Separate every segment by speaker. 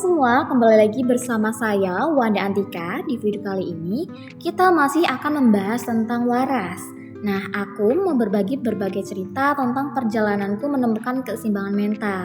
Speaker 1: semua, kembali lagi bersama saya Wanda Antika. Di video kali ini kita masih akan membahas tentang waras. Nah, aku mau berbagi berbagai cerita tentang perjalananku menemukan keseimbangan mental.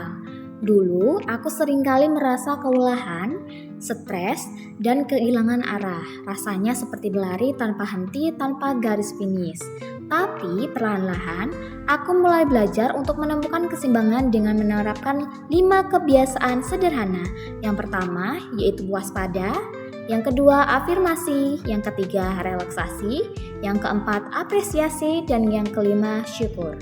Speaker 1: Dulu, aku seringkali merasa kelelahan, stres, dan kehilangan arah. Rasanya seperti berlari tanpa henti, tanpa garis finish. Tapi perlahan-lahan, aku mulai belajar untuk menemukan keseimbangan dengan menerapkan 5 kebiasaan sederhana. Yang pertama, yaitu waspada. Yang kedua, afirmasi. Yang ketiga, relaksasi. Yang keempat, apresiasi. Dan yang kelima, syukur.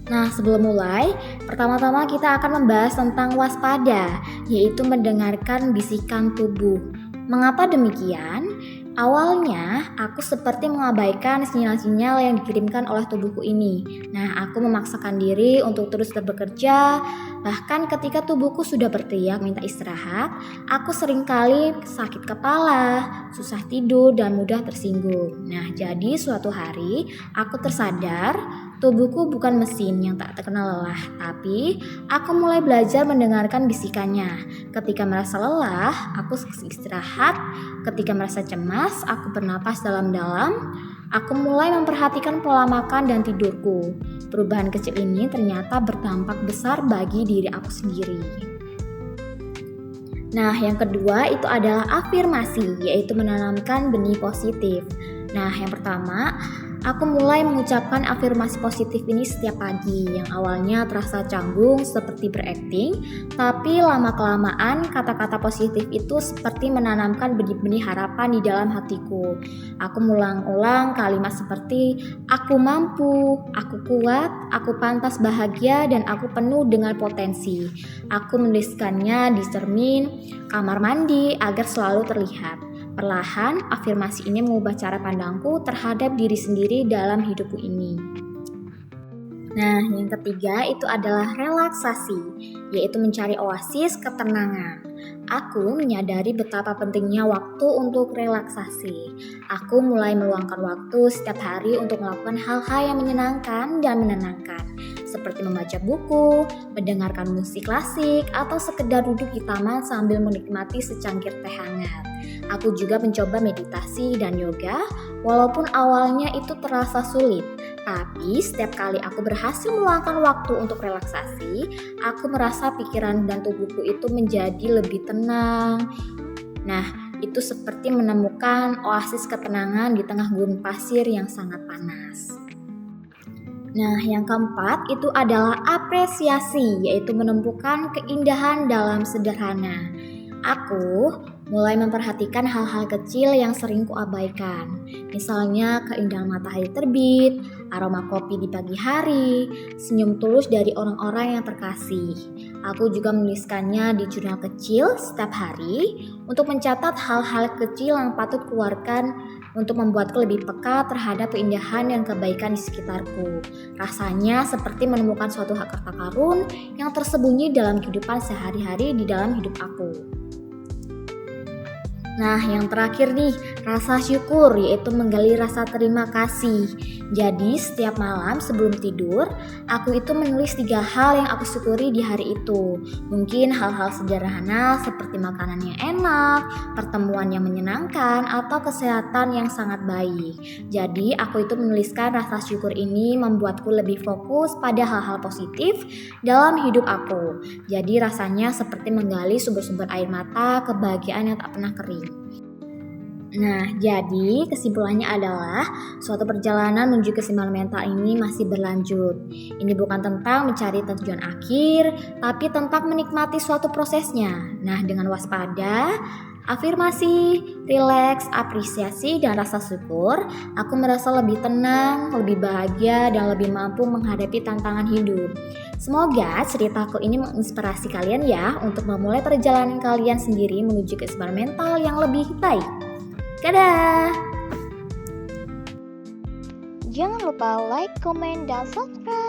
Speaker 1: Nah, sebelum mulai, pertama-tama kita akan membahas tentang waspada, yaitu mendengarkan bisikan tubuh. Mengapa demikian? Awalnya, aku seperti mengabaikan sinyal-sinyal yang dikirimkan oleh tubuhku ini. Nah, aku memaksakan diri untuk terus bekerja. Bahkan ketika tubuhku sudah berteriak minta istirahat, aku seringkali sakit kepala, susah tidur, dan mudah tersinggung. Nah, jadi suatu hari, aku tersadar tubuhku bukan mesin yang tak terkenal lelah, tapi aku mulai belajar mendengarkan bisikannya. Ketika merasa lelah, aku istirahat. Ketika merasa cemas, aku bernapas dalam-dalam. Aku mulai memperhatikan pola makan dan tidurku. Perubahan kecil ini ternyata berdampak besar bagi diri aku sendiri. Nah, yang kedua itu adalah afirmasi, yaitu menanamkan benih positif. Nah, yang pertama, aku mulai mengucapkan afirmasi positif ini setiap pagi. Yang awalnya terasa canggung seperti berakting, tapi lama-kelamaan kata-kata positif itu seperti menanamkan benih-benih harapan di dalam hatiku. Aku mengulang-ulang kalimat seperti aku mampu, aku kuat, aku pantas bahagia, dan aku penuh dengan potensi. Aku menuliskannya di cermin kamar mandi agar selalu terlihat. Perlahan, afirmasi ini mengubah cara pandangku terhadap diri sendiri dalam hidupku ini. Nah, yang ketiga itu adalah relaksasi, yaitu mencari oasis ketenangan. Aku menyadari betapa pentingnya waktu untuk relaksasi. Aku mulai meluangkan waktu setiap hari untuk melakukan hal-hal yang menyenangkan dan menenangkan, seperti membaca buku, mendengarkan musik klasik, atau sekedar duduk di taman sambil menikmati secangkir teh hangat. Aku juga mencoba meditasi dan yoga, walaupun awalnya itu terasa sulit. Tapi setiap kali aku berhasil meluangkan waktu untuk relaksasi, aku merasa pikiran dan tubuhku itu menjadi lebih tenang. Nah, itu seperti menemukan oasis ketenangan di tengah gurun pasir yang sangat panas. Nah, yang keempat itu adalah apresiasi, yaitu menemukan keindahan dalam sederhana. Aku mulai memperhatikan hal-hal kecil yang sering kuabaikan. Misalnya keindahan matahari terbit, aroma kopi di pagi hari, senyum tulus dari orang-orang yang terkasih. Aku juga menuliskannya di jurnal kecil setiap hari untuk mencatat hal-hal kecil yang patut keluarkan untuk membuatku lebih peka terhadap keindahan dan kebaikan di sekitarku. Rasanya seperti menemukan suatu harta karun yang tersembunyi dalam kehidupan sehari-hari di dalam hidup aku. Nah, yang terakhir nih, rasa syukur, yaitu menggali rasa terima kasih. Jadi, setiap malam sebelum tidur, aku itu menulis 3 hal yang aku syukuri di hari itu. Mungkin hal-hal sederhana seperti makanan yang enak, pertemuan yang menyenangkan, atau kesehatan yang sangat baik. Jadi, aku itu menuliskan rasa syukur ini membuatku lebih fokus pada hal-hal positif dalam hidup aku. Jadi, rasanya seperti menggali sumber-sumber air mata kebahagiaan yang tak pernah kering. Nah, jadi kesimpulannya adalah suatu perjalanan menuju keseimbangan mental ini masih berlanjut. Ini bukan tentang mencari tujuan akhir, tapi tentang menikmati suatu prosesnya. Nah, dengan waspada, afirmasi, rileks, apresiasi, dan rasa syukur, aku merasa lebih tenang, lebih bahagia, dan lebih mampu menghadapi tantangan hidup. Semoga ceritaku ini menginspirasi kalian ya untuk memulai perjalanan kalian sendiri menuju keseimbangan mental yang lebih baik. Dadah!
Speaker 2: Jangan lupa like, komen, dan subscribe.